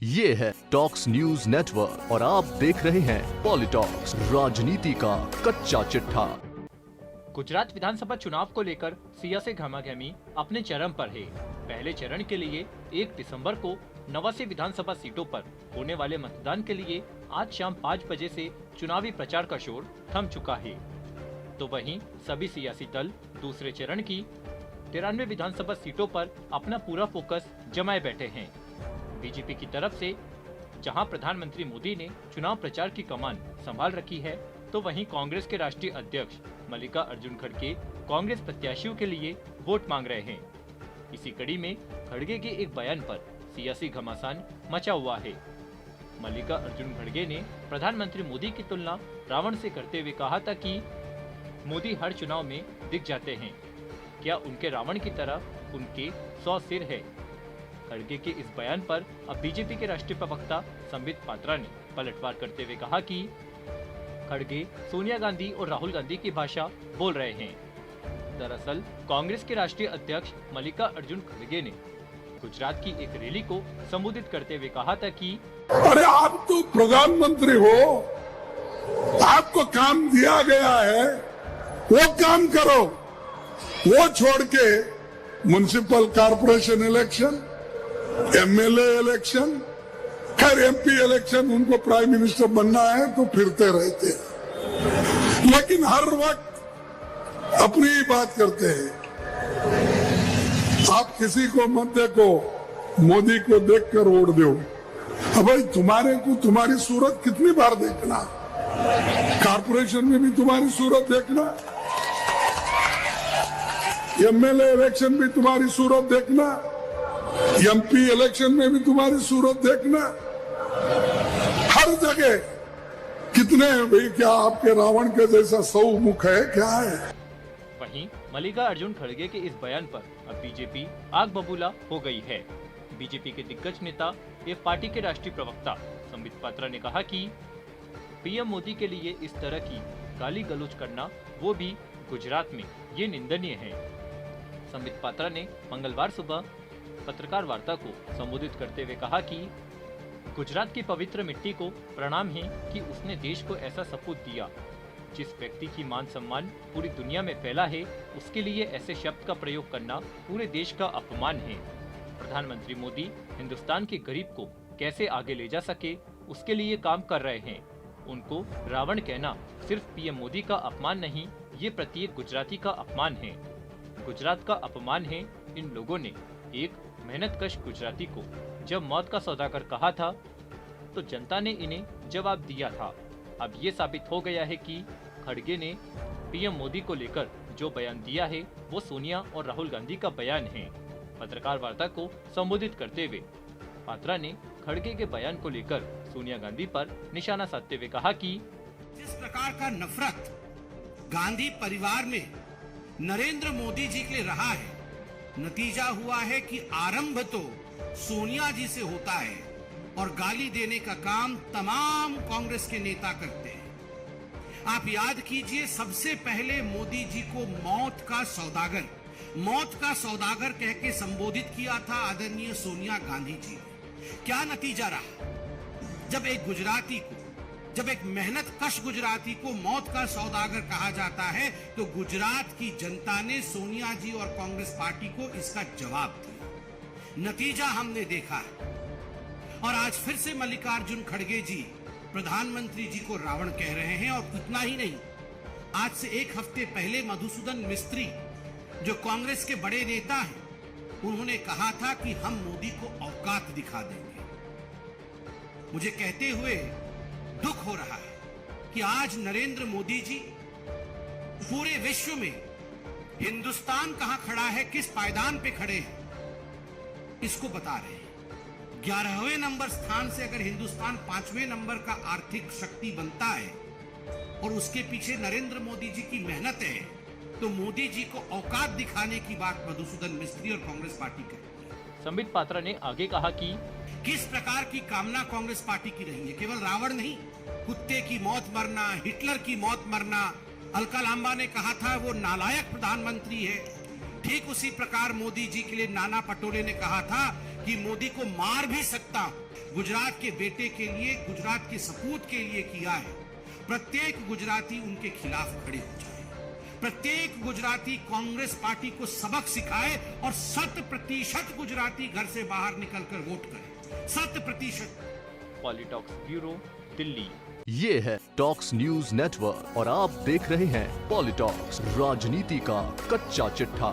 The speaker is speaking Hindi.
ये है टॉक्स न्यूज नेटवर्क और आप देख रहे हैं पॉलिटॉक्स, राजनीति का कच्चा चिट्ठा। गुजरात विधानसभा चुनाव को लेकर सियासी घमाघमी अपने चरम पर है। पहले चरण के लिए 1 दिसंबर को 89 विधानसभा सीटों पर होने वाले मतदान के लिए आज शाम 5 बजे से चुनावी प्रचार का शोर थम चुका है। तो वहीं सभी सियासी दल दूसरे चरण की 93 विधानसभा सीटों पर अपना पूरा फोकस जमाए बैठे हैं। बीजेपी की तरफ से जहां प्रधानमंत्री मोदी ने चुनाव प्रचार की कमान संभाल रखी है, तो वहीं कांग्रेस के राष्ट्रीय अध्यक्ष मल्लिकार्जुन खड़गे कांग्रेस प्रत्याशियों के लिए वोट मांग रहे हैं। इसी कड़ी में खड़गे के एक बयान पर सियासी घमासान मचा हुआ है। मल्लिकार्जुन खड़गे ने प्रधानमंत्री मोदी की तुलना रावण से करते हुए कहा था कि मोदी हर चुनाव में दिख जाते हैं, क्या उनके रावण की तरह उनके 100 सिर है। खड़गे के इस बयान पर अब बीजेपी के राष्ट्रीय प्रवक्ता संबित पात्रा ने पलटवार करते हुए कहा कि खड़गे सोनिया गांधी और राहुल गांधी की भाषा बोल रहे हैं। दरअसल कांग्रेस के राष्ट्रीय अध्यक्ष मल्लिकार्जुन खड़गे ने गुजरात की एक रैली को संबोधित करते हुए कहा था कि अरे आप तो प्रधानमंत्री हो, आपको काम दिया गया है, वो काम करो। वो छोड़ के municipal corporation election, MLA election, खैर एमपी इलेक्शन, उनको प्राइम मिनिस्टर बनना है तो फिरते रहते हैं, लेकिन हर वक्त अपनी ही बात करते हैं। आप किसी को मत देखो, मोदी को देखकर वोट दो। अब भाई तुम्हारे को तुम्हारी सूरत कितनी बार देखना, कॉर्पोरेशन में भी तुम्हारी सूरत देखना, एमएलए इलेक्शन भी तुम्हारी सूरत देखना, एमपी इलेक्शन में भी तुम्हारी सूरत देखना, हर जगह कितने हैं भाई, क्या आपके रावण के जैसा 100 मुख है क्या है। वहीं मल्लिकार्जुन खड़गे के इस बयान पर अब बीजेपी आग बबूला हो गई है। बीजेपी के दिग्गज नेता एवं पार्टी के राष्ट्रीय प्रवक्ता संबित पात्रा ने कहा कि पीएम मोदी के लिए इस तरह की गाली गलौज करना, वो भी गुजरात में, ये निंदनीय है। संबित पात्रा ने मंगलवार सुबह पत्रकार वार्ता को संबोधित करते हुए कहा कि गुजरात की पवित्र मिट्टी को प्रणाम है कि उसने देश को ऐसा सपूत दिया। जिस व्यक्ति की मान सम्मान पूरी दुनिया में फैला है, उसके लिए ऐसे शब्द का प्रयोग करना पूरे देश का अपमान है। प्रधानमंत्री मोदी हिंदुस्तान के गरीब को कैसे आगे ले जा सके, उसके लिए काम कर रहे हैं। उनको रावण कहना सिर्फ पीएम मोदी का अपमान नहीं, ये प्रत्येक गुजराती का अपमान है। गुजरात का अपमान है। इन लोगों ने एक मेहनतकश गुजराती को जब मौत का सौदागर कहा था, तो जनता ने इन्हें जवाब दिया था। अब ये साबित हो गया है कि खड़गे ने पीएम मोदी को लेकर जो बयान दिया है, वो सोनिया और राहुल गांधी का बयान है। पत्रकार वार्ता को संबोधित करते हुए पात्रा ने खड़गे के बयान को लेकर सोनिया गांधी पर निशाना साधते हुए कहा कि जिस प्रकार का नफरत गांधी परिवार में नरेंद्र मोदी जी के लिए रहा है, नतीजा हुआ है कि आरंभ तो सोनिया जी से होता है और गाली देने का काम तमाम कांग्रेस के नेता करते हैं। आप याद कीजिए, सबसे पहले मोदी जी को मौत का सौदागर कह के संबोधित किया था आदरणीय सोनिया गांधी जी ने। क्या नतीजा रहा? जब एक मेहनत कश गुजराती को मौत का सौदागर कहा जाता है, तो गुजरात की जनता ने सोनिया जी और कांग्रेस पार्टी को इसका जवाब दिया। नतीजा हमने देखा है। और आज फिर से मल्लिकार्जुन खड़गे जी प्रधानमंत्री जी को रावण कह रहे हैं। और इतना ही नहीं, आज से 1 हफ्ते पहले मधुसूदन मिस्त्री, जो कांग्रेस के बड़े नेता हैं, उन्होंने कहा था कि हम मोदी को औकात दिखा देंगे। मुझे कहते हुए दुख हो रहा है कि आज नरेंद्र मोदी जी पूरे विश्व में हिंदुस्तान कहां खड़ा है, किस पायदान पे खड़े हैं, इसको बता रहे हैं। 11वें नंबर स्थान से अगर हिंदुस्तान 5वें नंबर का आर्थिक शक्ति बनता है और उसके पीछे नरेंद्र मोदी जी की मेहनत है, तो मोदी जी को औकात दिखाने की बात मधुसूदन मिस्त्री और कांग्रेस पार्टी करती है। संबित पात्रा ने आगे कहा कि किस प्रकार की कामना कांग्रेस पार्टी की रही है। केवल रावण नहीं, कुत्ते की मौत मरना, हिटलर की मौत मरना। अलका लांबा ने कहा था वो नालायक प्रधानमंत्री है। ठीक उसी प्रकार मोदी जी के लिए नाना पटोले ने कहा था कि मोदी को मार भी सकता हूं, गुजरात के बेटे के लिए, गुजरात के सपूत के लिए किया है। प्रत्येक गुजराती उनके खिलाफ खड़े हो जाए, प्रत्येक गुजराती कांग्रेस पार्टी को सबक सिखाए और 100% गुजराती घर से बाहर निकलकर वोट करें, 100%। पॉलिटॉक्स ब्यूरो, दिल्ली। ये है टॉक्स न्यूज नेटवर्क और आप देख रहे हैं पॉलिटॉक्स, राजनीति का कच्चा चिट्ठा।